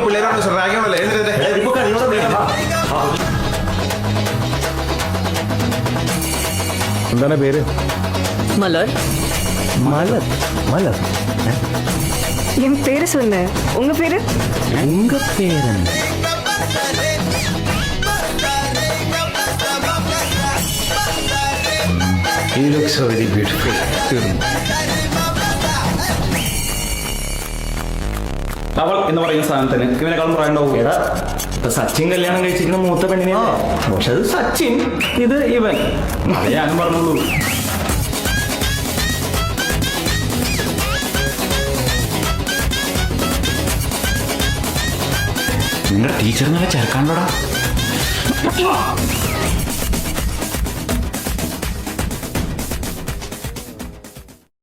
പിള്ളേരാണ് റാഗിയാണല്ലേ എന്താണ് പേര്? மலர். மலர். மலர். என் பேரு சொல்லு. உங்க பேரு? உங்க பேரு என்ன? You look so very beautiful. അവൾ എന്ന് പറയുന്ന സാധനത്തിന് ഇവനെക്കാളും പറയാനുണ്ടാവും. എടാ സച്ചിൻ കല്യാണം കഴിച്ചിരിക്കുന്ന മൂത്ത പെണ്ണിനെ, പക്ഷെ അത് സച്ചിൻ, ഇത് ഇവൻ. അത് ഞാനും പറഞ്ഞുള്ളൂ. നിങ്ങളുടെ ടീച്ചറിനെ ചേർക്കാണ്ടോടാ.